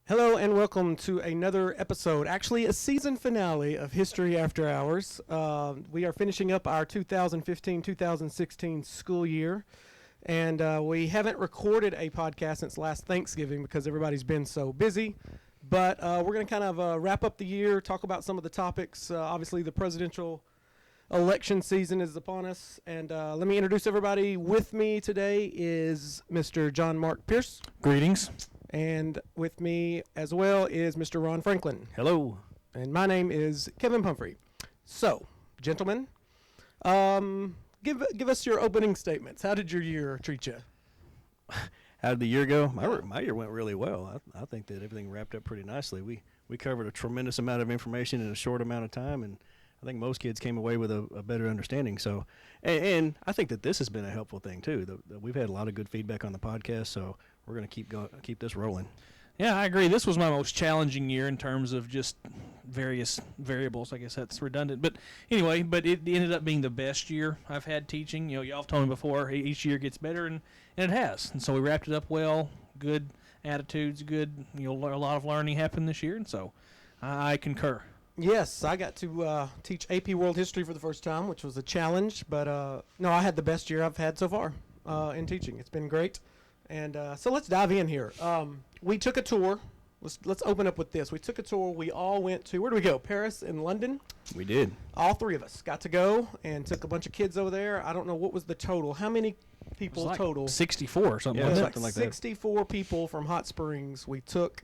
Hello and welcome to another episode, actually a season finale of History After Hours. We are finishing up our 2015-2016 school year, and we haven't recorded a podcast since last Thanksgiving because everybody's been so busy. But we're going to kind of wrap up the year, talk about some of the topics. Obviously, the presidential election season is upon us, and let me introduce everybody. With me today is Mr. John Mark Pierce. Greetings. And with me as well is Mr. Ron Franklin. Hello. And my name is Kevin Pumphrey. So, gentlemen, give us your opening statements. How did your year treat you? How did the year go? My year went really well. I think that everything wrapped up pretty nicely. We covered a tremendous amount of information in a short amount of time, and I think most kids came away with a better understanding. So, and I think that this has been a helpful thing too. We've had a lot of good feedback on the podcast, so we're going to keep this rolling. Yeah, I agree. This was my most challenging year in terms of just various variables. I guess that's redundant. But anyway, it ended up being the best year I've had teaching. You know, y'all have told me before, each year gets better, and it has. And so we wrapped it up well, good attitudes, good, a lot of learning happened this year, and so I concur. Yes, I got to teach AP World History for the first time, which was a challenge. But, no, I had the best year I've had so far in teaching. It's been great. And so let's dive in here. We took a tour. Let's open up with this. We took a tour. We all went to, where did we go? Paris and London. We did. All three of us got to go and took a bunch of kids over there. I don't know what was the total. How many people total? 64 or something. Yeah, like something that. like 64 people from Hot Springs. We took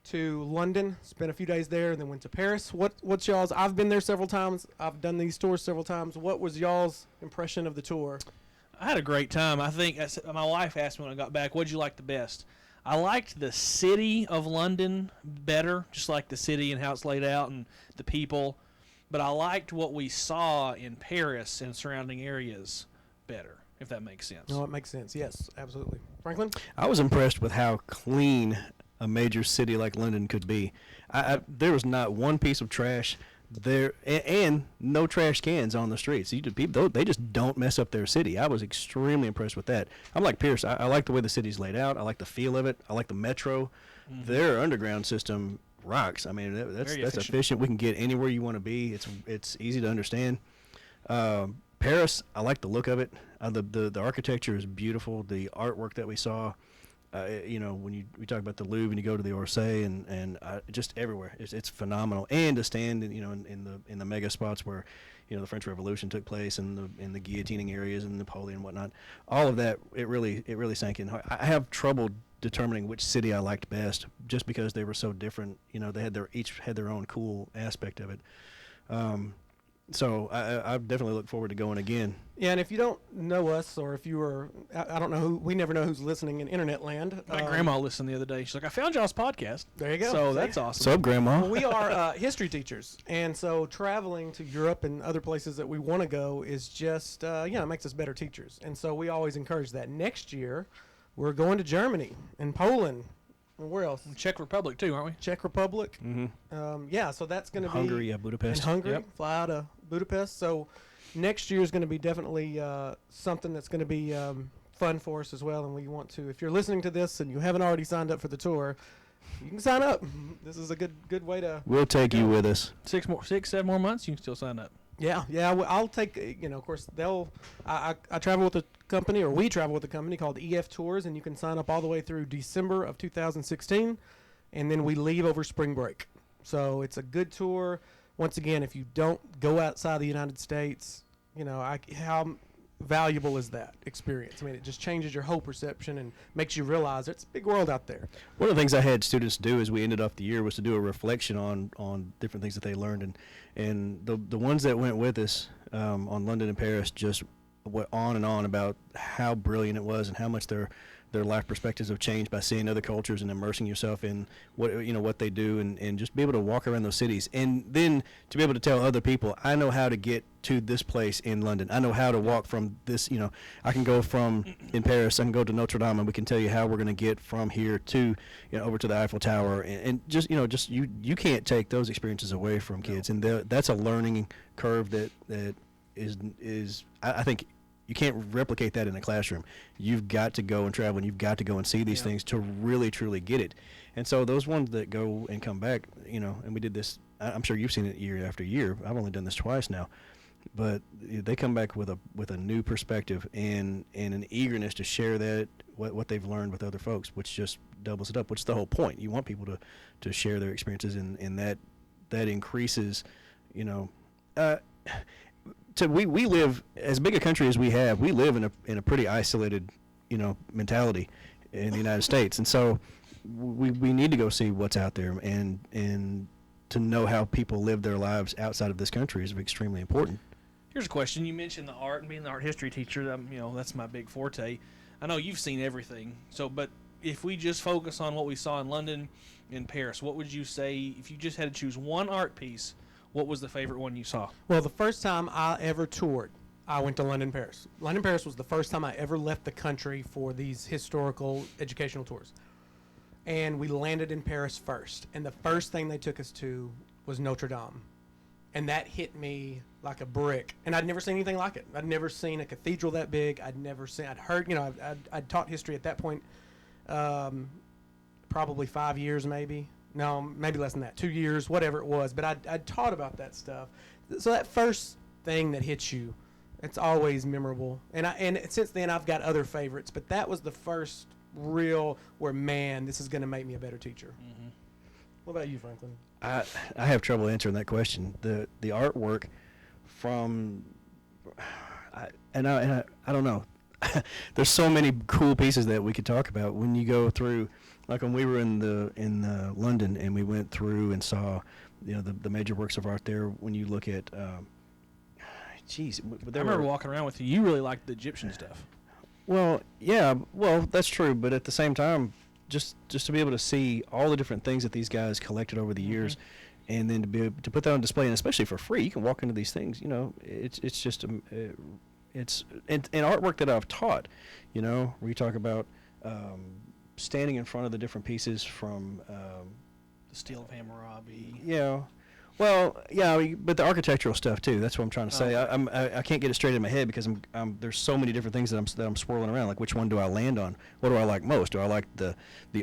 to London, spent a few days there, and then went to Paris. What's y'all's? I've been there several times. I've done these tours several times. What was y'all's impression of the tour? I had a great time. I think my wife asked me when I got back, what'd you like the best? I liked the city of London better, just like the city and how it's laid out and the people. But I liked what we saw in Paris and surrounding areas better, if that makes sense. No, it makes sense. Yes, absolutely. Franklin? I was impressed with how clean a major city like London could be. There was not one piece of trash there, and no trash cans on the streets. People, they just don't mess up their city. I was extremely impressed with that. I'm like Pierce. I like the way the city's laid out. I like the feel of it. I like the metro. Mm-hmm. Their underground system rocks. I mean, that's efficient. We can get anywhere you want to be. It's easy to understand. Paris, I like the look of it. The architecture is beautiful. The artwork that we saw. When we talk about the Louvre and you go to the Orsay and just everywhere, it's phenomenal. And to stand in the mega spots where the French Revolution took place and in the guillotining areas and Napoleon and whatnot, all of that it really sank in. I have trouble determining which city I liked best just because they were so different. They each had their own cool aspect of it. So I definitely look forward to going again. Yeah, and if you don't know us, or if you were, I don't know we never know who's listening in internet land. My grandma listened the other day. She's like, I found y'all's podcast. There you go. So that's awesome. What's up, Grandma? Well, we are history teachers, and so traveling to Europe and other places that we want to go is just, it makes us better teachers. And so we always encourage that. Next year, we're going to Germany and Poland. And where else? Czech Republic, too, aren't we? Czech Republic. Mm-hmm. So that's going to be Hungary, Budapest. In Hungary, yep. Fly out of Budapest. So next year is going to be definitely something that's going to be fun for us as well. And we want to, if you're listening to this and you haven't already signed up for the tour, you can sign up. This is a good way to. We'll take you with us. 7 more months, you can still sign up. Yeah. I'll take. Of course, I travel with a company, or we travel with a company called EF Tours, and you can sign up all the way through December of 2016, and then we leave over spring break. So it's a good tour. Once again, if you don't go outside the United States, how valuable is that experience? I mean, it just changes your whole perception and makes you realize it's a big world out there. One of the things I had students do as we ended off the year was to do a reflection on different things that they learned, and the ones that went with us on London and Paris just went on and on about how brilliant it was and how much their life perspectives have changed by seeing other cultures and immersing yourself in what they do and just be able to walk around those cities and then to be able to tell other people, I know how to get to this place in London. I know how to walk from this, I can go from in Paris, I can go to Notre Dame, and we can tell you how we're going to get from here to over to the Eiffel Tower and just you can't take those experiences away from kids. And that's a learning curve that is I think you can't replicate that in a classroom. You've got to go and travel, and you've got to go and see these things to really truly get it. And so those ones that go and come back, and we did this. I'm sure you've seen it year after year. I've only done this twice now, but they come back with a new perspective and an eagerness to share that what they've learned with other folks, which just doubles it up. Which is the whole point. You want people to share their experiences, and that increases, we live, as big a country as we have, we live in a pretty isolated, mentality in the United States, and so we need to go see what's out there, and to know how people live their lives outside of this country is extremely important. Here's a question. You mentioned the art and being the art history teacher. That's my big forte. I know you've seen everything. But if we just focus on what we saw in London and Paris, what would you say if you just had to choose one art piece? What was the favorite one you saw? Well, the first time I ever toured, I went to London, Paris. London, Paris was the first time I ever left the country for these historical educational tours. And we landed in Paris first. And the first thing they took us to was Notre Dame. And that hit me like a brick. And I'd never seen anything like it. I'd never seen a cathedral that big. I'd heard, I'd taught history at that point, probably 5 years maybe. No, maybe less than that, 2 years, whatever it was. But I'd taught about that stuff. So that first thing that hits you, it's always memorable. And since then I've got other favorites. But that was the first real where, man, this is going to make me a better teacher. Mm-hmm. What about you, Franklin? I have trouble answering that question. The artwork from I don't know. There's so many cool pieces that we could talk about when you go through, like when we were in London and we went through and saw the major works of art there. When you look at I remember walking around with you. You really liked the Egyptian stuff. Well, yeah, that's true, but at the same time, just to be able to see all the different things that these guys collected over the years, and then to be able to put that on display, and especially for free, you can walk into these things. It's just it's artwork that I've taught. Where you talk about standing in front of the different pieces from the Steel of Hammurabi. Yeah. Well, yeah, but the architectural stuff too. That's what I'm trying to say. I can't get it straight in my head because there's so many different things that I'm swirling around. Like, which one do I land on? What do I like most? Do I like the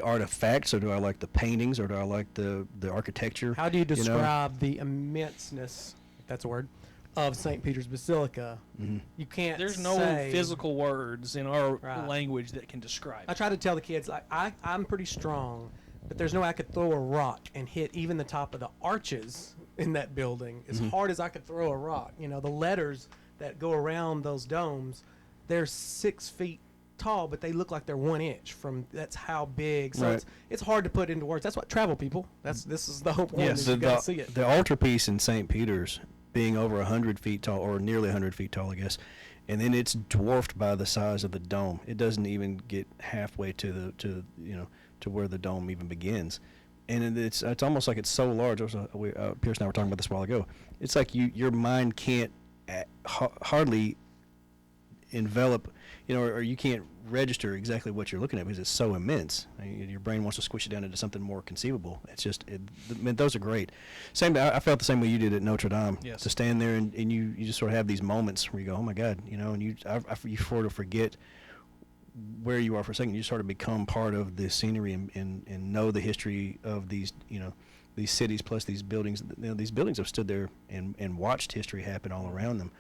artifacts, or do I like the paintings, or do I like the architecture? How do you describe the immenseness, if that's a word, of St. Peter's Basilica? Mm-hmm. You can't. There's no physical words in our language that can describe it. I try to tell the kids, like, I'm pretty strong, but there's no way I could throw a rock and hit even the top of the arches in that building as hard as I could throw a rock. The letters that go around those domes, they're 6 feet tall, but they look like they're 1 inch that's how big. So it's hard to put into words. That's what travel people. This is the whole point. Yes, you got to see it. The altarpiece in St. Peter's being over 100 feet tall, or nearly 100 feet tall, I guess, and then it's dwarfed by the size of the dome. It doesn't even get halfway to where the dome even begins. And it's almost like it's so large. Pierce and I were talking about this a while ago. It's like your mind can't hardly envelop, or you can't register exactly what you're looking at because it's so immense. Your brain wants to squish it down into something more conceivable. It's just, those are great. I felt the same way you did at Notre Dame. Yes. To stand there and you just sort of have these moments where you go, oh my God, and you sort of forget where you are for a second. You sort of become part of the scenery and know the history of these these cities, plus these buildings. These buildings have stood there and watched history happen all around them,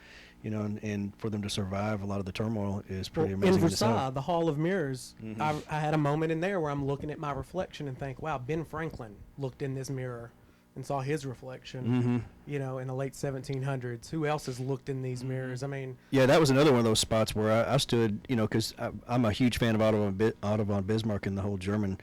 and for them to survive a lot of the turmoil is pretty amazing. In Versailles, the Hall of Mirrors, Mm-hmm. I had a moment in there where I'm looking at my reflection and think, wow, Ben Franklin looked in this mirror and saw his reflection, Mm-hmm. in the late 1700s. Who else has looked in these mirrors? I mean, yeah, that was another one of those spots where I stood, because I'm a huge fan of Otto von Bismarck and the whole German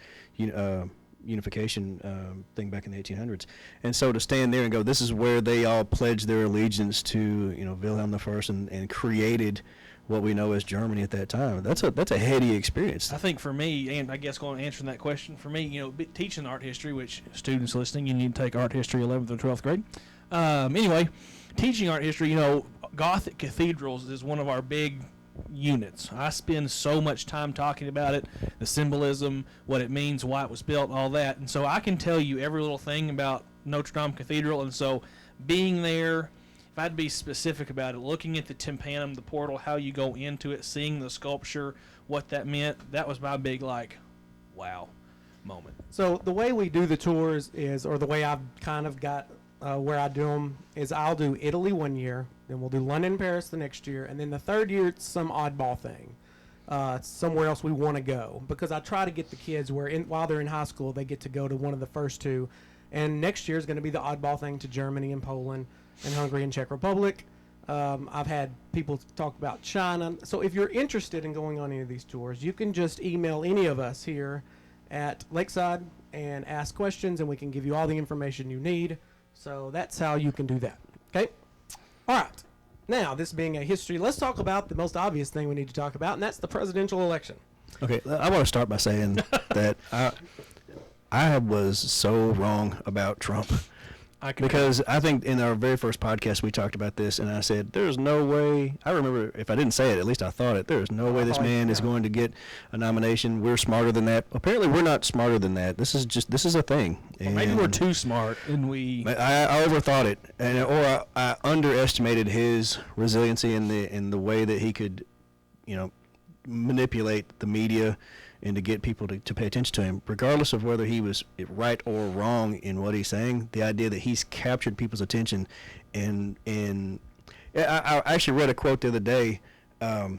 unification thing back in the 1800s. And so to stand there and go, this is where they all pledged their allegiance to, Wilhelm I and created what we know as Germany at that time. That's a heady experience. I think for me, and I guess going answering that question, for me, teaching art history, which students listening, you need to take art history 11th or 12th grade. Anyway, teaching art history, Gothic cathedrals is one of our big units. I spend so much time talking about it, the symbolism, what it means, why it was built, all that. And so I can tell you every little thing about Notre Dame Cathedral. And so being there if I'd be specific about it, looking at the tympanum, the portal, how you go into it, seeing the sculpture, what that meant, that was my big, like, wow moment. So the way we do the tours is, or the way I've kind of got where I do them, is I'll do Italy one year, then we'll do London and Paris the next year, and then the third year it's some oddball thing. Somewhere else we want to go, because I try to get the kids where while they're in high school they get to go to one of the first two, and next year is going to be the oddball thing to Germany and Poland and Hungary and Czech Republic. I've had people talk about China. So if you're interested in going on any of these tours, you can just email any of us here at Lakeside and ask questions, and we can give you all the information you need. So that's how you can do that. Okay? All right. Now, this being a history, let's talk about the most obvious thing we need to talk about, and that's the presidential election. Okay, I want to start by saying that I was so wrong about Trump. Because I think in our very first podcast we talked about this, and I said, there's no way, I remember, if I didn't say it, at least I thought it, there's no way this man is going to get a nomination. We're smarter than that. Apparently we're not smarter than that. This is a thing. Well, maybe we're too smart, and I overthought it, or I underestimated his resiliency in the way that he could, manipulate the media and to get people to pay attention to him, regardless of whether he was right or wrong in what he's saying. The idea that he's captured people's attention, and I actually read a quote the other day. I'm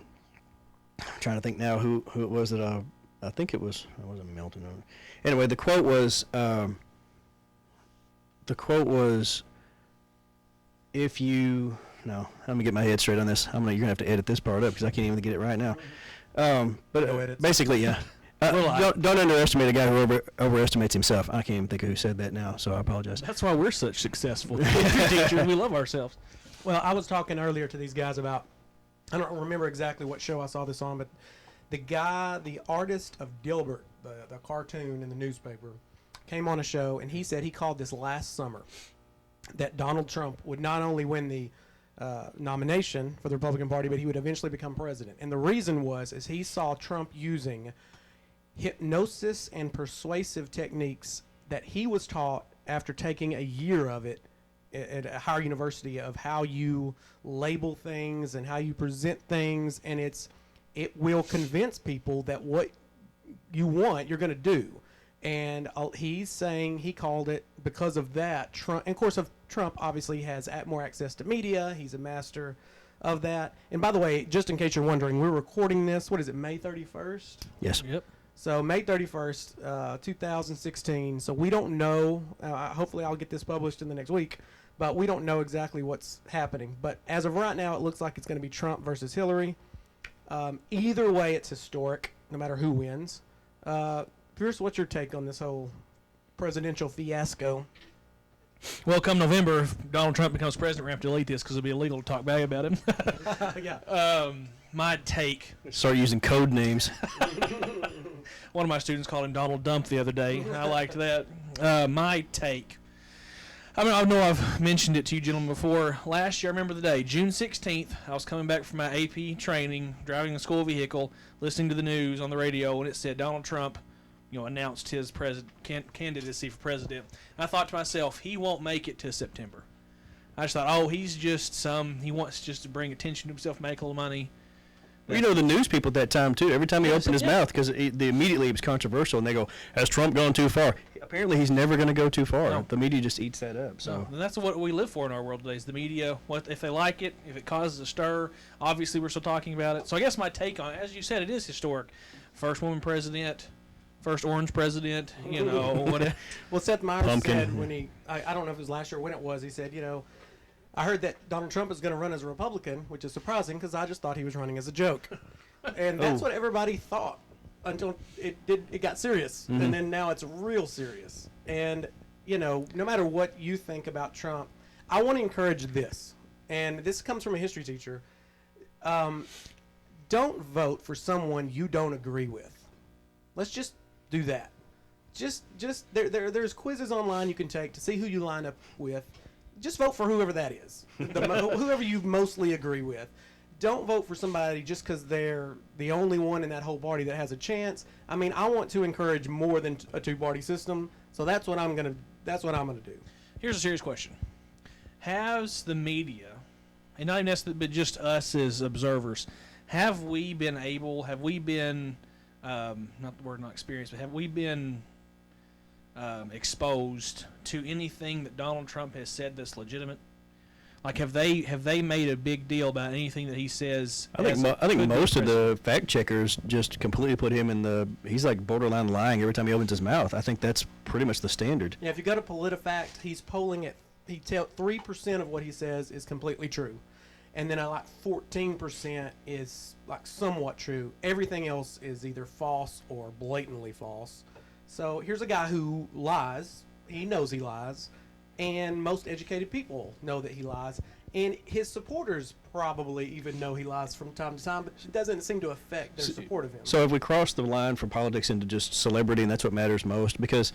trying to think now who it was that I think it wasn't Milton. Anyway, the quote was if you let me get my head straight on this. You're gonna have to edit this part up because I can't even get it right now. But basically, yeah. Don't underestimate a guy who overestimates himself. I can't even think of who said that now, so I apologize. That's why we're such successful teachers. We love ourselves. Well, I was talking earlier to these guys about, I don't remember exactly what show I saw this on, but the artist of Dilbert, the cartoon in the newspaper, came on a show, and he said he called this last summer that Donald Trump would not only win the nomination for the Republican Party, but he would eventually become president. And the reason is he saw Trump using hypnosis and persuasive techniques that he was taught after taking a year of it at a higher university, of how you label things and how you present things, and it will convince people that what you want you're going to do. And he's saying he called it, because of that, Trump, and of course Trump obviously has more access to media. He's a master of that. And by the way, just in case you're wondering, we're recording this, what is it, May 31st? Yes. Yep. So May 31st, 2016. So we don't know, hopefully I'll get this published in the next week, but we don't know exactly what's happening. But as of right now, it looks like it's going to be Trump versus Hillary. Either way, it's historic, no matter who wins. Pierce, what's your take on this whole presidential fiasco? Well, come November, if Donald Trump becomes president, we're going to have to delete this because it'll be illegal to talk bad about him. Yeah. My take. Start using code names. One of my students called him Donald Dump the other day. I liked that. My take. I know I've mentioned it to you gentlemen before. Last year, I remember the day, June 16th, I was coming back from my AP training, driving a school vehicle, listening to the news on the radio, and it said Donald Trump announced his candidacy for president. And I thought to myself, he won't make it to September. I just thought, he wants just to bring attention to himself, make a little money. Well, the news people at that time, too, every time he opened his mouth, because immediately it was controversial, and they go, has Trump gone too far? Apparently he's never going to go too far. No. The media just eats that up. So and that's what we live for in our world today, is the media. What if they like it, if it causes a stir, obviously we're still talking about it. So I guess my take on it, as you said, it is historic. First woman president, first orange president, whatever. Well, Seth Meyers said when I don't know if it was last year or when it was, he said, I heard that Donald Trump is going to run as a Republican, which is surprising because I just thought he was running as a joke. And that's what everybody thought until it got serious. Mm-hmm. And then now it's real serious. And, no matter what you think about Trump, I want to encourage this. And this comes from a history teacher. Don't vote for someone you don't agree with. Let's just do that. Just there's quizzes online you can take to see who you line up with. Just vote for whoever that is, whoever you mostly agree with. Don't vote for somebody just because they're the only one in that whole party that has a chance. I want to encourage more than a two-party system, so that's what I'm gonna do. Here's a serious question: has the media and not even necessarily, but just us as observers, have we been, not the word not experienced, but have we been exposed to anything that Donald Trump has said that's legitimate? Like, have they made a big deal about anything that he says? I think most of the fact checkers just completely put him he's like borderline lying every time he opens his mouth. I think that's pretty much the standard. Yeah, if you go to PolitiFact, he's polling at 3% of what he says is completely true, and then like 14% is like somewhat true. Everything else is either false or blatantly false. So here's a guy who lies. He knows he lies. And most educated people know that he lies. And his supporters probably even know he lies from time to time, but it doesn't seem to affect their support of him. So if we cross the line from politics into just celebrity, and that's what matters most, because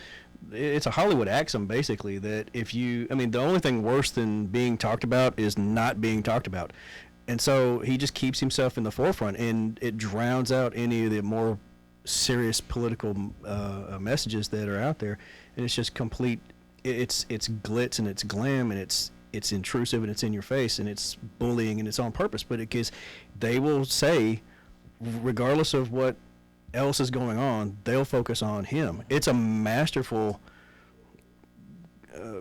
it's a Hollywood axiom, basically, that the only thing worse than being talked about is not being talked about. And so he just keeps himself in the forefront, and it drowns out any of the more serious political messages that are out there. And it's just complete... It's glitz and it's glam and it's intrusive and it's in your face and it's bullying and it's on purpose. But because they will say, regardless of what else is going on, they'll focus on him. It's a masterful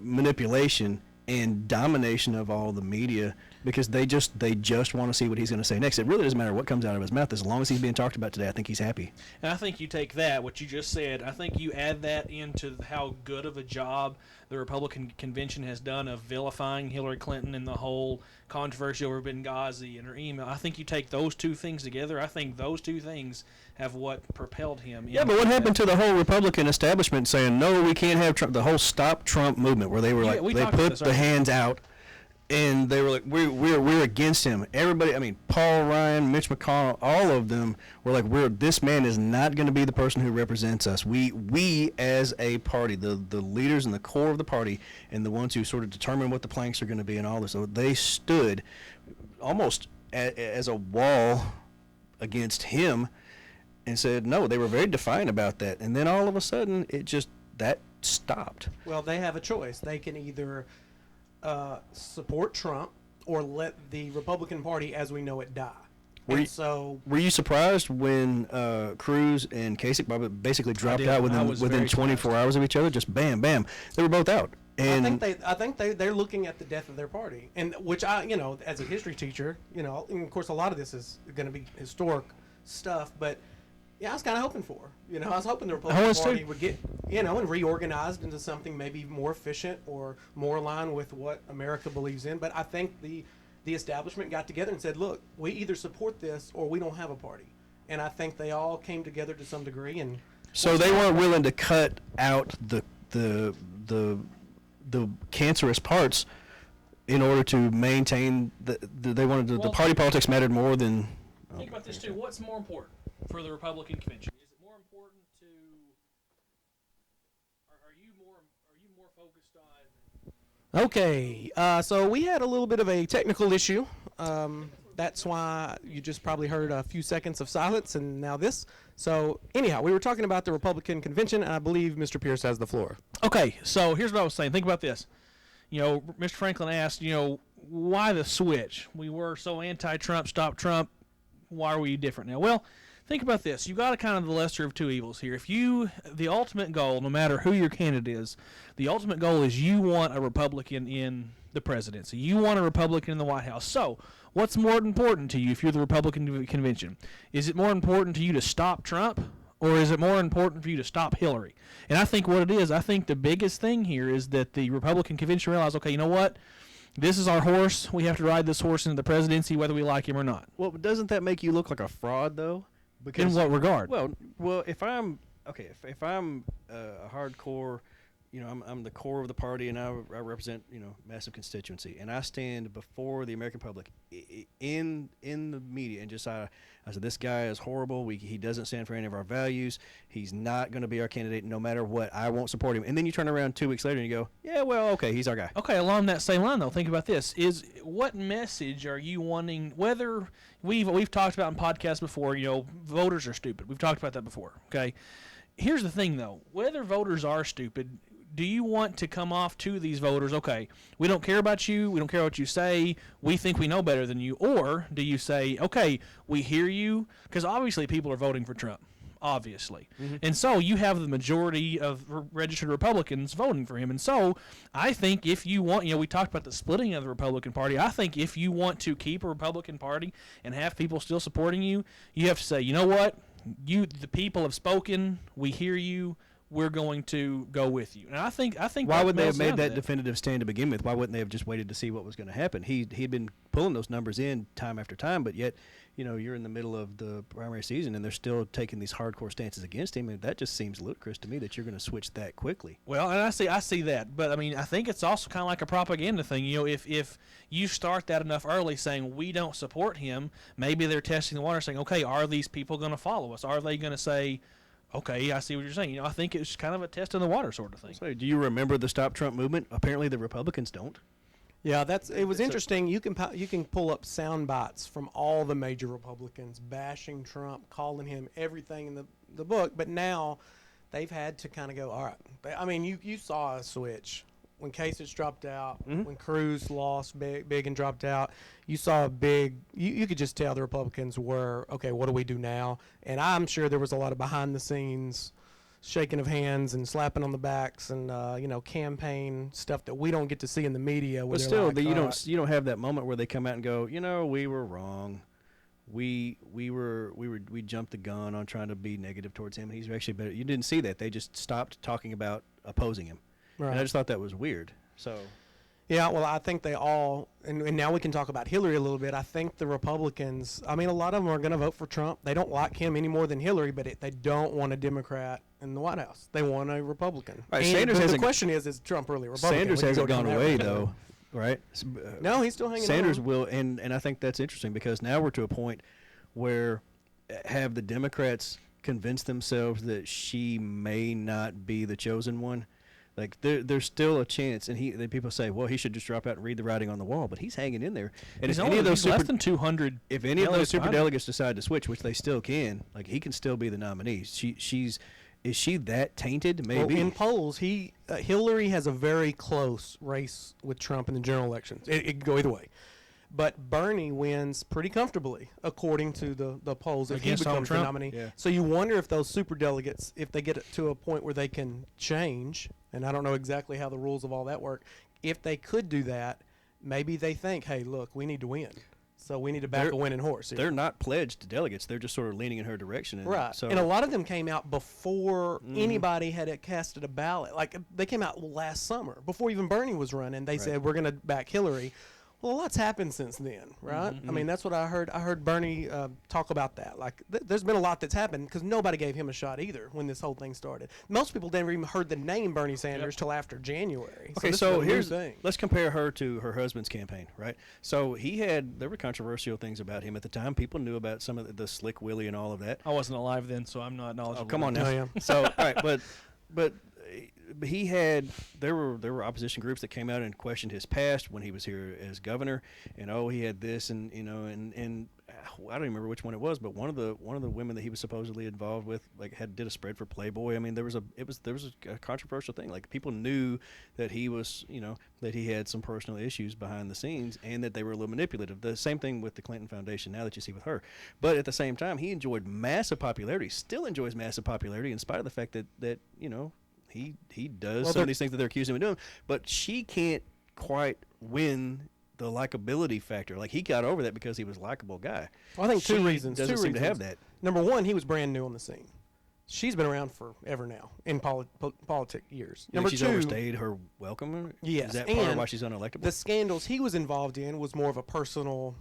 manipulation and domination of all the media, because they just want to see what he's going to say next. It really doesn't matter what comes out of his mouth, as long as he's being talked about today. I think he's happy. And I think you take that, what you just said, I think you add that into how good of a job the Republican convention has done of vilifying Hillary Clinton and the whole controversy over Benghazi and her email. I think you take those two things together. I think those two things have what propelled him. Yeah, but what happened to the whole Republican establishment saying, no, we can't have Trump, the whole Stop Trump movement, where they were they put the hands out and they were like, we're against him. Everybody, Paul Ryan, Mitch McConnell, all of them were like, this man is not going to be the person who represents us. We as a party, the leaders and the core of the party, and the ones who sort of determine what the planks are going to be and all this. So they stood almost as a wall against him and said no. They were very defiant about that. And then all of a sudden, that stopped. Well, they have a choice. They can either support Trump or let the Republican Party as we know it die. Were you surprised when Cruz and Kasich basically dropped out within 24 hours of each other? Just bam, bam. They were both out. And I think they're looking at the death of their party, and which as a history teacher, and of course a lot of this is going to be historic stuff, but yeah, I was kind of hoping for. I was hoping the Republican Party would get, and reorganized into something maybe more efficient or more aligned with what America believes in. But I think the establishment got together and said, look, we either support this or we don't have a party. And I think they all came together to some degree. And so they weren't willing to cut out the cancerous parts in order to maintain they wanted the party politics mattered more than. Think about this too. What's more important for the Republican convention? Is it more important to? Are you more focused on? Okay, so we had a little bit of a technical issue. That's why you just probably heard a few seconds of silence and now this. So anyhow, we were talking about the Republican convention, and I believe Mr. Pierce has the floor. Okay, so here's what I was saying. Think about this. Mr. Franklin asked, why the switch? We were so anti-Trump, stop Trump. Why are we different now? Well, think about this. You got a kind of the lesser of two evils here. The ultimate goal, no matter who your candidate is, the ultimate goal is you want a Republican in the presidency. You want a Republican in the White House. So, what's more important to you if you're the Republican convention? Is it more important to you to stop Trump, or is it more important for you to stop Hillary? And I think what it is, I think the biggest thing here is that the Republican convention realized, okay, you know what? This is our horse. We have to ride this horse into the presidency whether we like him or not. Well, doesn't that make you look like a fraud, though? In what regard? Well, if I'm a hardcore, I'm the core of the party, and I represent massive constituency, and I stand before the American public in the media and just I said, this guy is horrible. He doesn't stand for any of our values. He's not going to be our candidate no matter what. I won't support him. And then you turn around 2 weeks later and you go, yeah, well, okay, he's our guy. Okay, along that same line though, think about this: what message are you wanting? Whether we've talked about in podcasts before, voters are stupid. We've talked about that before. Okay, here's the thing though: whether voters are stupid do you want to come off to these voters, okay, we don't care about you, we don't care what you say, we think we know better than you, or do you say, okay, we hear you, because obviously people are voting for Trump, obviously, and so you have the majority of registered Republicans voting for him, and so I think if you want, we talked about the splitting of the Republican Party, I think if you want to keep a Republican Party and have people still supporting you, you have to say, you know what, the people have spoken, we hear you, we're going to go with you. And I think why wouldn't they have made that that definitive stand to begin with? Why wouldn't they have just waited to see what was going to happen? He'd been pulling those numbers in time after time, but yet, you're in the middle of the primary season and they're still taking these hardcore stances against him, and that just seems ludicrous to me that you're going to switch that quickly. Well, and I see that, but I mean, I think it's also kind of like a propaganda thing. If you start that enough early, saying we don't support him, maybe they're testing the water, saying, okay, are these people going to follow us? Are they going to say, okay, I see what you're saying? I think it's kind of a test in the water sort of thing. So, do you remember the Stop Trump movement? Apparently, the Republicans don't. Yeah, it was interesting. You can pull up sound bites from all the major Republicans bashing Trump, calling him everything in the book. But now they've had to kind of go, all right. I mean, you saw a switch when Kasich dropped out, when Cruz lost big and dropped out. You saw a big. You could just tell the Republicans were, okay, what do we do now? And I'm sure there was a lot of behind the scenes shaking of hands and slapping on the backs and campaign stuff that we don't get to see in the media. But still, you don't have that moment where they come out and go, we were wrong. We jumped the gun on trying to be negative towards him. He's actually better. You didn't see that. They just stopped talking about opposing him. Right. And I just thought that was weird. So. Yeah, well, I think they all, and now we can talk about Hillary a little bit. I think the Republicans, I mean, a lot of them are going to vote for Trump. They don't like him any more than Hillary, but they don't want a Democrat in the White House. They want a Republican. Right, the question is Trump really Republican? Sanders hasn't gone away, though, right? No, he's still hanging Sanders on. will, and I think that's interesting because now we're to a point where have the Democrats convinced themselves that she may not be the chosen one? Like there's still a chance, and people say, well, he should just drop out and read the writing on the wall, but he's hanging in there. And if any of those less than 200, if any of those super delegates decide to switch, which they still can, like he can still be the nominee. Is she that tainted? Maybe. Well, in polls, Hillary has a very close race with Trump in the general elections. It can go either way. But Bernie wins pretty comfortably, according to the polls, if he becomes the nominee. Yeah. So you wonder if those superdelegates, if they get to a point where they can change, and I don't know exactly how the rules of all that work, if they could do that, maybe they think, hey, look, we need to win. So we need to back a winning horse here. They're not pledged to delegates. They're just sort of leaning in her direction. Right. So and a lot of them came out before anybody had casted a ballot. Like, they came out last summer, before even Bernie was running. They said, we're going to back Hillary. Well, a lot's happened since then, right? I mean, that's what I heard. I heard Bernie talk about that. Like, there's been a lot that's happened because nobody gave him a shot either when this whole thing started. Most people never even heard the name Bernie Sanders till after January. Okay, so let's compare her to her husband's campaign, right? So there were controversial things about him at the time. People knew about some of the Slick Willie and all of that. I wasn't alive then, so I'm not knowledgeable. Oh, come on now. Oh, yeah. So, all right, but there were opposition groups that came out and questioned his past when he was here as governor, and he had this, and and I don't remember which one it was, but one of the women that he was supposedly involved with did a spread for Playboy. I mean, there was a controversial thing. Like, people knew that he was that he had some personal issues behind the scenes, and that they were a little manipulative. The same thing with the Clinton Foundation now that you see with her. But at the same time, he enjoyed massive popularity, still enjoys massive popularity in spite of the fact that he does some of these things that they're accusing him of doing, but she can't quite win the likability factor. Like, he got over that because he was a likable guy. Well, I think two reasons. Doesn't seem to have that. Number one, he was brand new on the scene. She's been around forever now in politic years. Number she's two, overstayed her welcome. Yes, is that part of why she's unelectable? The scandals he was involved in was more of a personal.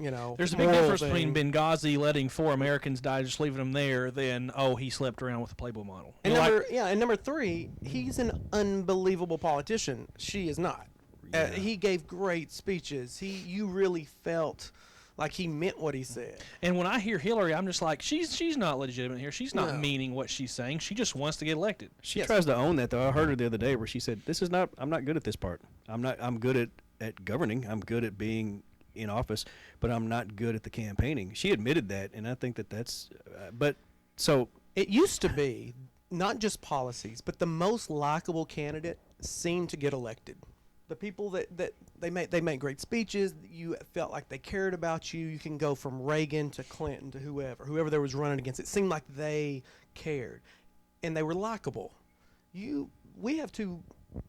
There's a big difference between Benghazi letting 4 Americans die, just leaving them there, than he slept around with a Playboy model. And number three, he's an unbelievable politician. She is not. Yeah. He gave great speeches. You really felt like he meant what he said. And when I hear Hillary, I'm just like, she's not legitimate here. She's not meaning what she's saying. She just wants to get elected. She tries to own that, though. I heard her the other day where she said, I'm not good at this part. I'm good at governing. I'm good at being in office, but I'm not good at the campaigning. She admitted that, and I think that's but so it used to be not just policies, but the most likable candidate seemed to get elected. The people that they made great speeches. You felt like they cared about you. You can go from Reagan to Clinton to whoever there was running against. It seemed like they cared, and they were likable. We have two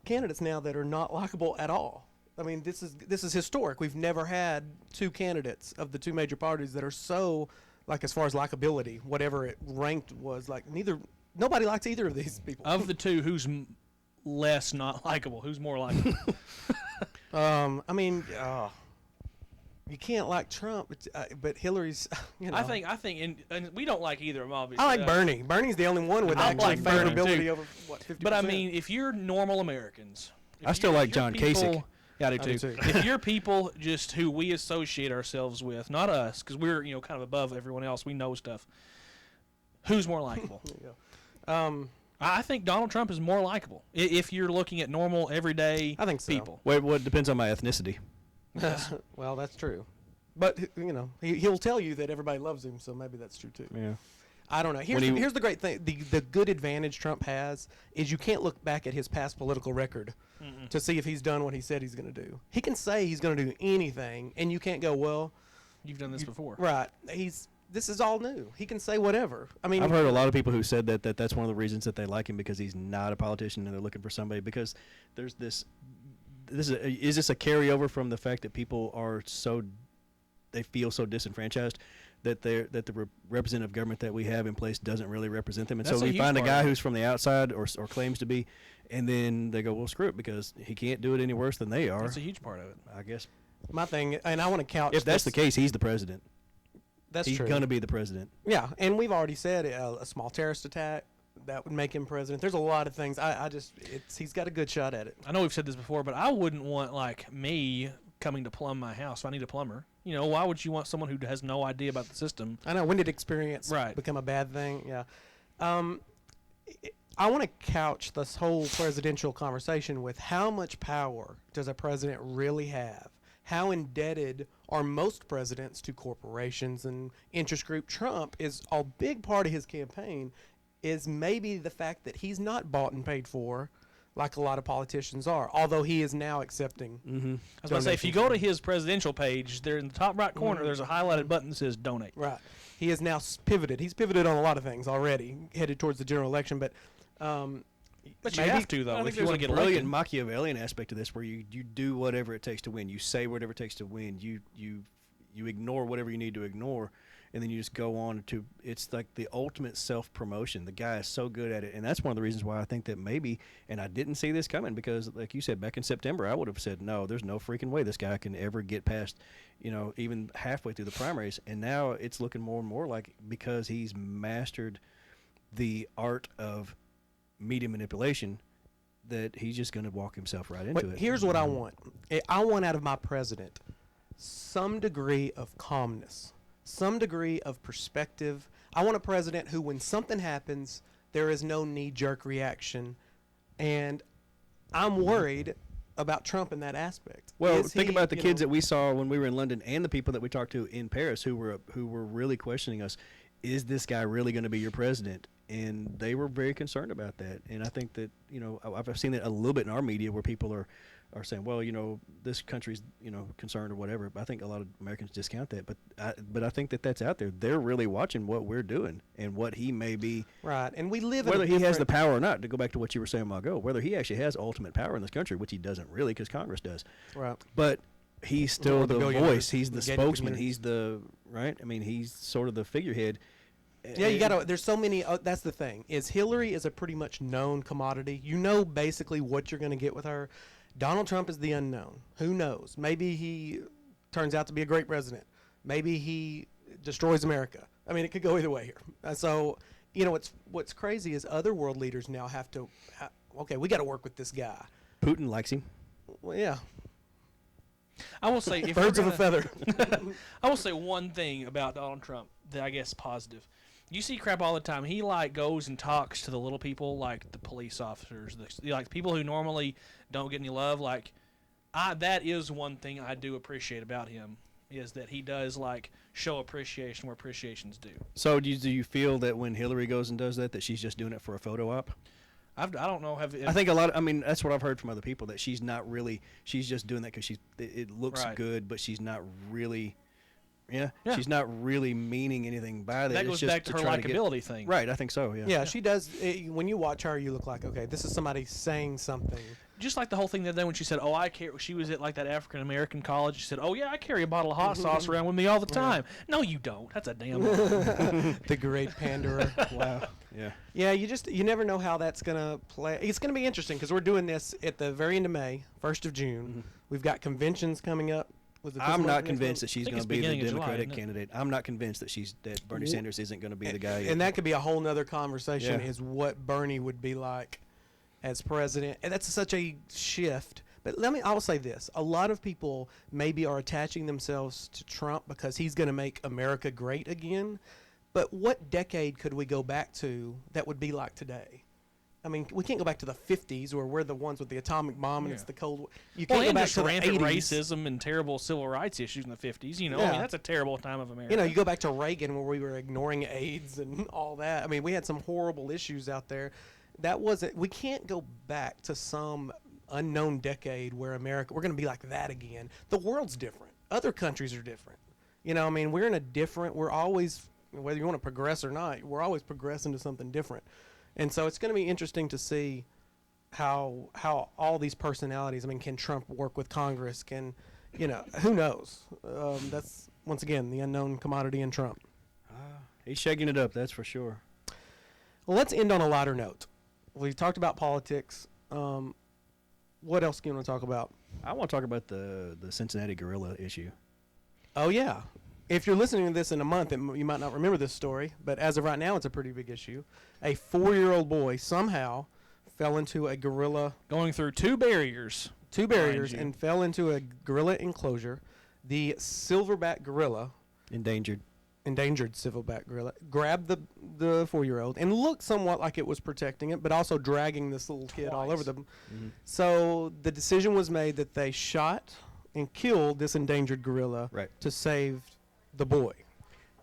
candidates now that are not likable at all. I mean, this is historic. We've never had two candidates of the two major parties that are so, like, as far as likability, whatever it ranked was, like, nobody likes either of these people. Of the two, who's less not likable? Who's more likable? I mean, you can't like Trump, but Hillary's, I think, and we don't like either of them, obviously. I like Bernie. Bernie's the only one with I actually like Bernie, favorability too. over, what, 50%? But I mean, if you're normal Americans, I still like John Kasich. Yeah, I I do do too. too. If you're people just who we associate ourselves with, not us, because we're kind of above everyone else, we know stuff. Who's more likable? There you go. I think Donald Trump is more likable if you're looking at normal, everyday I think so. people. Well, it depends on my ethnicity. Well, that's true. But, he'll tell you that everybody loves him, so maybe that's true too. Yeah. I don't know. Here's the great thing. The good advantage Trump has is you can't look back at his past political record to see if he's done what he said he's going to do. He can say he's going to do anything, and you can't go, well, You've done this before. right. This is all new. He can say whatever. I mean, I've heard a lot of people who said that's one of the reasons that they like him, because he's not a politician and they're looking for somebody, because there's is this a carryover from the fact that people are they feel so disenfranchised that the representative government that we have in place doesn't really represent them, and That's so a we huge find a part guy of it. who's from the outside or claims to be, and then they go, well, screw it, because he can't do it any worse than they are. That's a huge part of it. I guess my thing, and I want to couch if that's this- the case, he's the president. That's He's true. gonna be the president. Yeah, and we've already said a small terrorist attack that would make him president. There's a lot of things. He's got a good shot at it. I know we've said this before, but I wouldn't want, like, me coming to plumb my house if I need a plumber. Why would you want someone who has no idea about the system? I know. When did experience Right. become a bad thing? Yeah. I want to couch this whole presidential conversation with how much power does a president really have? How indebted are most presidents to corporations and interest group? Trump is a big part of his campaign is maybe the fact that he's not bought and paid for like a lot of politicians are, although he is now accepting. Mm-hmm. I was going to say, if you go to his presidential page, there in the top right corner, there's a highlighted button that says donate. Right. He has now pivoted. He's pivoted on a lot of things already, headed towards the general election, but But you maybe- have to, I though, think if you there's want a to get brilliant elected. Machiavellian aspect to this, where you do whatever it takes to win. You say whatever it takes to win. You ignore whatever you need to ignore, and then you just go on to. It's like the ultimate self-promotion. The guy is so good at it, and that's one of the reasons why I think that maybe. And I didn't see this coming, because, like you said, back in September, I would have said, no, there's no freaking way this guy can ever get past, even halfway through the primaries. And now it's looking more and more like, because he's mastered the art of media manipulation, that he's just going to walk himself right into But it. here's what I want. I want out of my president some degree of calmness, some degree of perspective. I want a president who, when something happens, there is no knee-jerk reaction. And I'm worried about Trump in that aspect. Well, Is think he, about the kids that we saw when we were in London, and the people that we talked to in Paris who were really questioning us. Is this guy really going to be your president? And they were very concerned about that. And I think that, I've seen that a little bit in our media, where people are saying, well, this country's, concerned or whatever. But I think a lot of Americans discount that. But I think that that's out there. They're really watching what we're doing and what he may be. Right. And we live Whether in he has the power or not, to go back to what you were saying a while ago, whether he actually has ultimate power in this country, which he doesn't really, because Congress does. Right. But he's still Or the the billionaires, voice. He's the the gated spokesman. community. He's the, right? I mean, he's sort of the figurehead. Yeah, you gotta. There's so many. That's the thing. Is Hillary is a pretty much known commodity. You know basically what you're going to get with her. Donald Trump is the unknown. Who knows? Maybe he turns out to be a great president. Maybe he destroys America. I mean, it could go either way here. So, what's crazy is other world leaders now have to. Okay, we got to work with this guy. Putin likes him. Well, yeah, I will say, if birds we're of a feather. I will say one thing about Donald Trump that I guess is positive. You see crap all the time. He goes and talks to the little people, like the police officers, the people who normally don't get any love. That is one thing I do appreciate about him. is that he does like show appreciation where appreciation's due. So do you feel that when Hillary goes and does that she's just doing it for a photo op? I don't know. I think a lot. That's what I've heard from other people, that she's not really. She's just doing that because it looks Right. good, but she's not really. Yeah, Yeah. she's not really meaning anything by that. that It's goes just back to her try to get- likability thing. Right, I think so. Yeah. Yeah, she does. When you watch her, you look like, okay, this is somebody saying something. Just like the whole thing that day when she said, "Oh, I carry." She was at like that African American college. She said, "Oh yeah, I carry a bottle of hot sauce around with me all the time." No, you don't. That's a damn lie. The great panderer. Wow. Yeah. Yeah, you never know how that's gonna play. It's gonna be interesting because we're doing this at the very end of May, 1st of June. Mm-hmm. We've got conventions coming up. Was it this I'm month or not next convinced month? that she's think going it's to be the beginning of July, Democratic isn't it? candidate. I'm not convinced that Bernie Sanders isn't going to be the guy. And that could be a whole nother conversation. Yeah. Is what Bernie would be like as president, and that's such a shift. But I will say this: a lot of people maybe are attaching themselves to Trump because he's going to make America great again. But what decade could we go back to that would be like today? I mean, we can't go back to the 50s where we're the ones with the atomic bomb and it's Yeah. the Cold War. You Well, can't go and back just to the rampant 80s. racism and terrible civil rights issues in the 50s. I mean, Yeah. that's a terrible time of America. You know, you go back to Reagan where we were ignoring AIDS and all that. I mean, we had some horrible issues out there. We can't go back to some unknown decade where we're going to be like that again. The world's different. Other countries are different. You know, I mean, we're always, whether you want to progress or not, we're always progressing to something different. And so it's going to be interesting to see how all these personalities, can Trump work with Congress? Who knows? That's, once again, the unknown commodity in Trump. He's shaking it up, that's for sure. Well, let's end on a lighter note. We talked about politics. What else do you want to talk about? I want to talk about the Cincinnati gorilla issue. Oh, yeah. If you're listening to this in a month, you might not remember this story, but as of right now, it's a pretty big issue. A 4-year-old boy somehow fell into a gorilla, going through two barriers, and you. fell into a gorilla enclosure. The silverback gorilla, Endangered. endangered silverback gorilla, grabbed the 4-year-old and looked somewhat like it was protecting it, but also dragging this little kid all Twice. over them. Mm-hmm. So the decision was made that they shot and killed this endangered gorilla Right. to save the boy.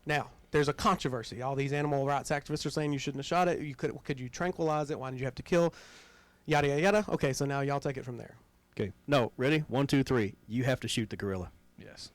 Now, there's a controversy. All these animal rights activists are saying you shouldn't have shot it. Could you tranquilize it? Why did you have to kill? Yada, yada, yada. Okay, so now y'all take it from there. Okay. No, ready? 1, 2, 3. You have to shoot the gorilla. Yes.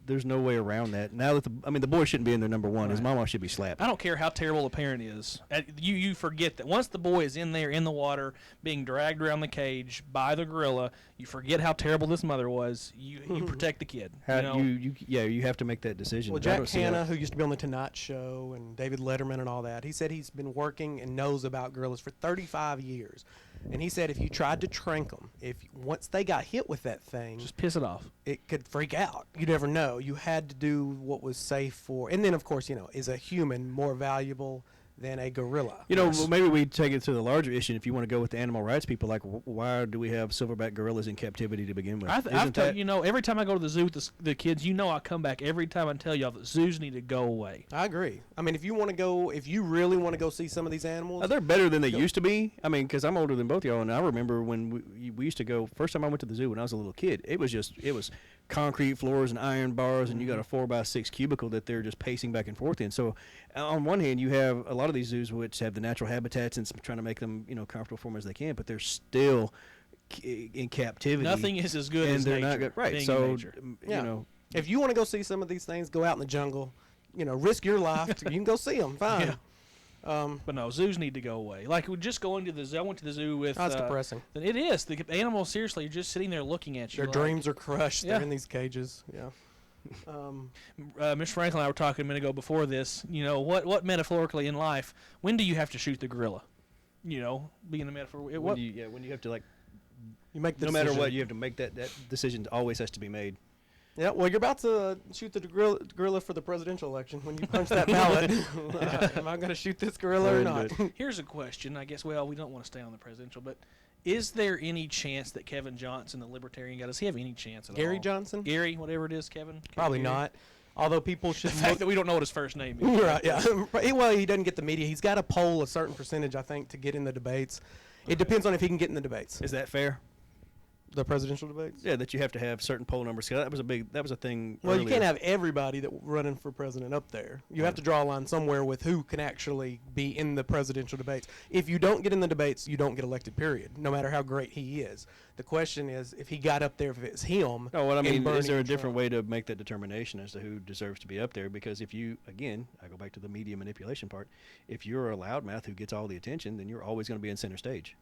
There's no way around that. Now that the boy shouldn't be in there, number one. His Right. mama should be slapped. I don't care how terrible the parent is. You forget that once the boy is in there in the water, being dragged around the cage by the gorilla, you forget how terrible this mother was. You protect the kid. You have to make that decision. Well, I Jack don't see Hanna, how- who used to be on The Tonight Show, and David Letterman and all that, he said he's been working and knows about gorillas for 35 years. And he said if you tried to trank them, once they got hit with that thing, Just piss it off. it could freak out. You never know. You had to do what was safe for. And then, of course, is a human more valuable than a gorilla? Well, maybe we take it to the larger issue. If you want to go with the animal rights people, like why do we have silverback gorillas in captivity to begin with? I've Isn't told that- every time I go to the zoo with the kids, I come back every time and tell y'all that zoos need to go away. I agree. If you really want to go see some of these animals, They're better than they used to be. Because I'm older than both y'all, and I remember when we used to go. First time I went to the zoo when I was a little kid, it was concrete floors and iron bars, and you got a 4x6 cubicle that they're just pacing back and forth in. So, on one hand, you have a lot of these zoos which have the natural habitats and trying to make them comfortable for them as they can, but they're still in captivity. Nothing is as good and as they're nature. not good. Right. being in So, nature. Yeah. if you want to go see some of these things, go out in the jungle. Risk your life. You can go see them. Fine. Yeah. But no, zoos need to go away. Like just going to the zoo. I went to the zoo with. That's depressing. It is. The animals seriously are just sitting there looking at you. Their like, dreams are crushed. Yeah. They're in these cages. Yeah. Mr. Franklin and I were talking a minute ago before this. What metaphorically in life, when do you have to shoot the gorilla? Being the metaphor. when you have to You make the no matter decision. what, you have to make that decision. Always has to be made. Yeah, well, you're about to shoot the gorilla for the presidential election when you punch that ballot. Am I going to shoot this gorilla or Go ahead not? and Here's a question. I guess, we don't want to stay on the presidential, but is there any chance that Kevin Johnson, the Libertarian guy, does he have any chance at all? Gary Johnson? Gary, whatever it is, Kevin? Probably Gary? not. Although people The should fact look. that we don't know what his first name is. Right, yeah. Well, he doesn't get the media. He's got to poll a certain percentage, I think, to get in the debates. It depends on if he can get in the debates. Is that fair? The presidential debates? Yeah, that you have to have certain poll numbers. 'Cause that was a thing. Well, you earlier. can't have everybody that running for president up there. You have to draw a line somewhere with who can actually be in the presidential debates. If you don't get in the debates, you don't get elected, period, no matter how great he is. The question is, if he got up there, if it's him. No, what I and mean, Bernie is there a and different Trump. way to make that determination as to who deserves to be up there? Because if you, again, I go back to the media manipulation part, if you're a loudmouth who gets all the attention, then you're always going to be in center stage.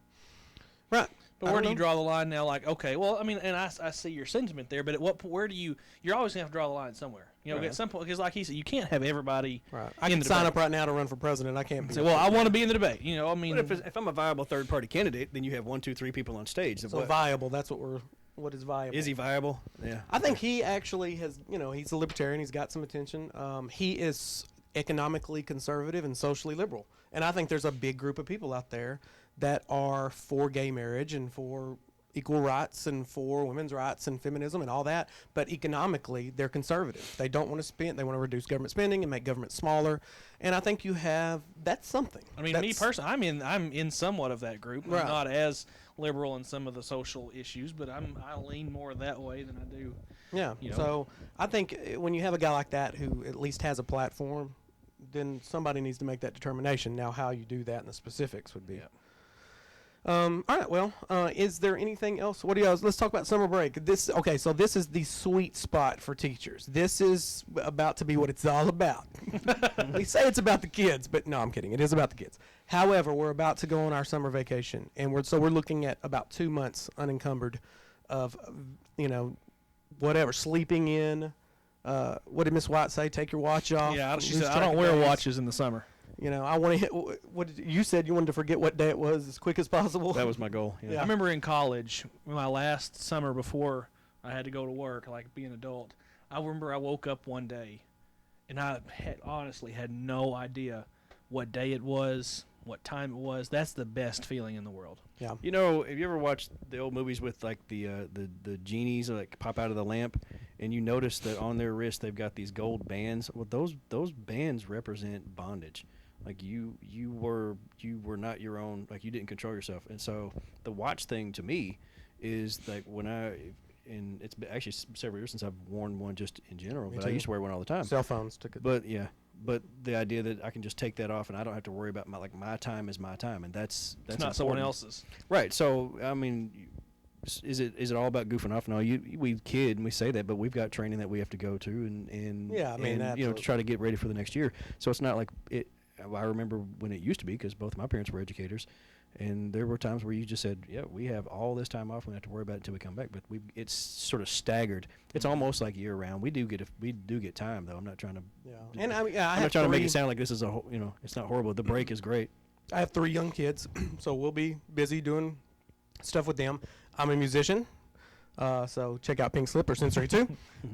Right. But where do you draw the line now? Like, okay, well, I mean, and I see your sentiment there, but at what where do you're always going to have to draw the line somewhere. You know, Right. at some point, because like he said, you can't have everybody. Right. I in can the sign debate. up right now to run for president. I can't be. Say, well, I want to be in the debate. You know, I mean, But if I'm a viable third-party candidate, then you have 1, 2, 3 people on stage. So What- viable. That's what is viable. is he viable? Yeah. I think he actually has, he's a libertarian. He's got some attention. He is economically conservative and socially liberal. And I think there's a big group of people out there that are for gay marriage and for equal rights and for women's rights and feminism and all that. But economically, they're conservative. They don't want to spend. They want to reduce government spending and make government smaller. And I think that's something. I mean, me personally, I'm in somewhat of that group. Right. I'm not as liberal in some of the social issues, but I lean more that way than I do. Yeah. You know. So I think when you have a guy like that who at least has a platform, then somebody needs to make that determination. Now, how you do that and the specifics would be. Yeah. All right. Well, is there anything else? What do you guys? Let's talk about summer break. So this is the sweet spot for teachers. This is about to be what it's all about. We say it's about the kids, but no, I'm kidding. It is about the kids. However, we're about to go on our summer vacation, and we're looking at about 2 months unencumbered of, whatever, sleeping in. What did Miss White say? Take your watch off. Yeah, she lose said I track don't of wear days. watches in the summer. I want to hit. What did you said? You wanted to forget what day it was as quick as possible. That was my goal. Yeah. Yeah. I remember in college, my last summer before I had to go to work, like be an adult, I remember I woke up one day and I honestly had no idea what day it was, what time it was. That's the best feeling in the world. Yeah. You know, have you ever watched the old movies with like the genies like pop out of the lamp, and you notice that on their wrist they've got these gold bands? Well, those bands represent bondage. Like you were not your own. Like you didn't control yourself. And so the watch thing to me is like and it's been actually several years since I've worn one just in general. Me But I too. used to wear one all the time. Cell phones took it. But yeah. But the idea that I can just take that off and I don't have to worry about my time is my time, and that's It's not someone important. else's. Right. So I mean, is it all about goofing off? No, we kid and we say that, but we've got training that we have to go to, and Yeah, I mean, and, absolutely. to try to get ready for the next year. So it's not like it. I remember when it used to be, because both of my parents were educators, and there were times where you just said, "Yeah, we have all this time off. We don't have to worry about it until we come back." But it's sort of staggered. It's almost like year round. We do get time though. I'm not trying to. Yeah. And I mean, I I'm have not trying to make three- it sound like this is it's not horrible. The break is great. I have 3 young kids, so we'll be busy doing stuff with them. I'm a musician, so check out Pink Slipper Sensory too.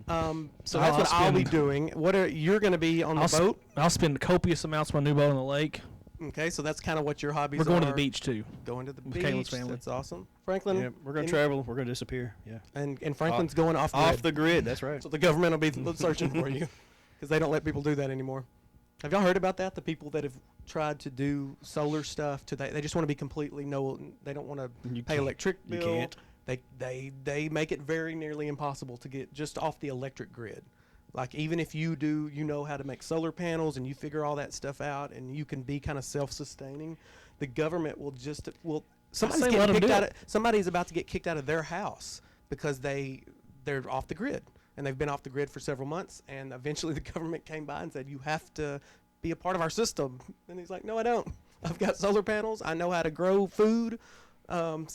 So that's what I'll be doing. You're going to be on the boat? I'll spend copious amounts of my new boat on the lake. Okay, so that's kind of what your hobbies are. We're going to the beach too. Going to the With beach. Caitlin's family. That's awesome. Franklin. Yeah, we're gonna any- travel. We're gonna disappear. Yeah. And Franklin's going off grid. Off the grid. That's right. So the government will be searching for you because they don't let people do that anymore. Have y'all heard about that? The people that have tried to do solar stuff, they just want to be completely they don't want to You pay can't- electric you bill. can't. They make it very nearly impossible to get just off the electric grid. Like even if you do, how to make solar panels and you figure all that stuff out and you can be kind of self-sustaining, the government will somebody's say getting let 'em kicked do out it. of, somebody's about to get kicked out of their house because they're off the grid. And they've been off the grid for several months, and eventually the government came by and said, you have to be a part of our system. And he's like, no, I don't. I've got solar panels. I know how to grow food. No,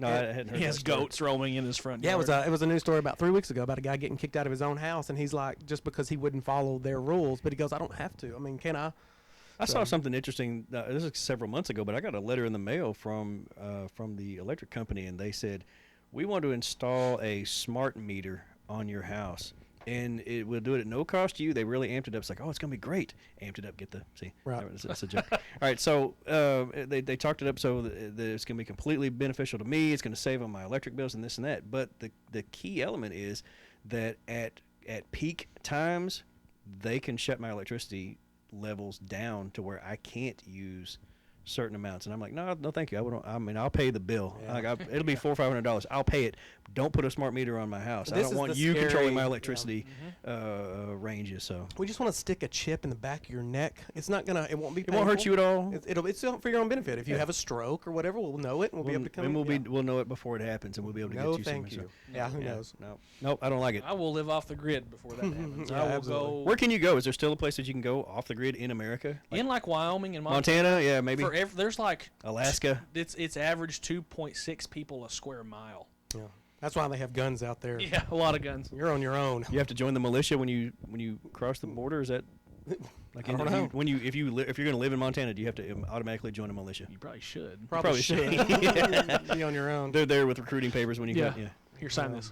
I hadn't heard He has that story. goats roaming in his front Yeah, yard. it was a news story about 3 weeks ago about a guy getting kicked out of his own house, and he's like, just because he wouldn't follow their rules, but he goes, I don't have to. I mean, can I? I saw something interesting. This is several months ago, but I got a letter in the mail from the electric company, and they said, we want to install a smart meter on your house, and it will do it at no cost to you. They really amped it up. It's like, oh, it's gonna be great. Amped it up. Right. That's a joke. All right, so they talked it up so that it's gonna be completely beneficial to me. It's gonna save on my electric bills and this and that. But the key element is that at peak times, they can shut my electricity levels down to where I can't use certain amounts, and I'm like, no, thank you. I mean, I'll pay the bill. Yeah. Like, it'll be $400 or $500. I'll pay it. Don't put a smart meter on my house. I This don't is want the you scary- controlling my yeah. electricity ranges. So We just want to stick a chip in the back of your neck. It's not gonna. It won't be. it won't hurt painful. you at all. It's for your own benefit. If you Yeah. have a stroke or whatever, we'll know it, and we'll be able to come. And yeah. we'll know it before it happens, and we'll be able to No, get you thank some. you. Yeah, who knows? No, nope, I don't like it. I will live off the grid before that happens. Yeah, I will absolutely. go Where can you go? Is there still a place that you can go off the grid in America? in like Wyoming and Montana? Yeah, maybe. There's like Alaska. it's average 2.6 people a square mile. Yeah. That's why they have guns out there. Yeah, a lot of guns. You're on your own. You have to join the militia when you cross the border. Is that like I don't know. if you're going to live in Montana, do you have to automatically join a militia? You probably should. Probably should. be on your own. They're there with recruiting papers when you Yeah. get. Yeah, Here, sign this.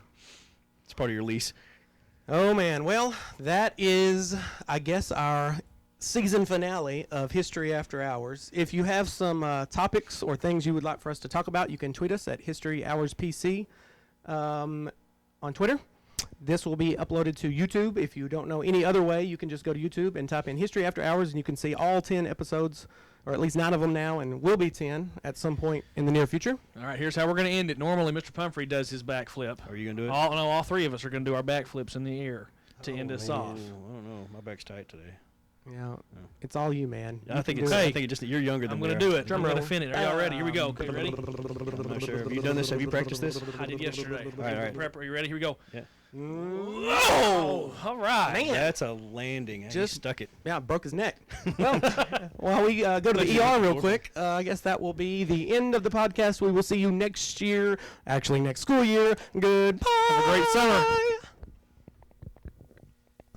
it's part of your lease. Oh man, well, that is, I guess, our season finale of History After Hours. If you have some topics or things you would like for us to talk about, you can tweet us at History Hours PC on Twitter. This will be uploaded to YouTube. If you don't know any other way, you can just go to YouTube and type in History After Hours, and you can see all 10 episodes, or at least 9 of them now, and will be 10 at some point in the near future. All right, here's how we're going to end it. Normally, Mr. Pumphrey does his backflip. Are you going to do it? All three of us are going to do our backflips in the air to end us man. off. I don't know. My back's tight today. Yeah, it's all you, man. I You think can it's. do it. I think it's just that you're younger than I'm we going are. to do it. Drum I'm going to roll. fin it. Are y'all ready? Here we go. Okay, ready? I'm not sure. Have you done this? Have you practiced this? I did yesterday. All right. Prep. Are you ready? Here we go. Yeah. Oh, all right. Man. That's a landing. Just Just- stuck it. Yeah, broke his neck. Well, while we go to the ER real quick, I guess that will be the end of the podcast. We will see you next year, actually next school year. Goodbye. Have a great summer.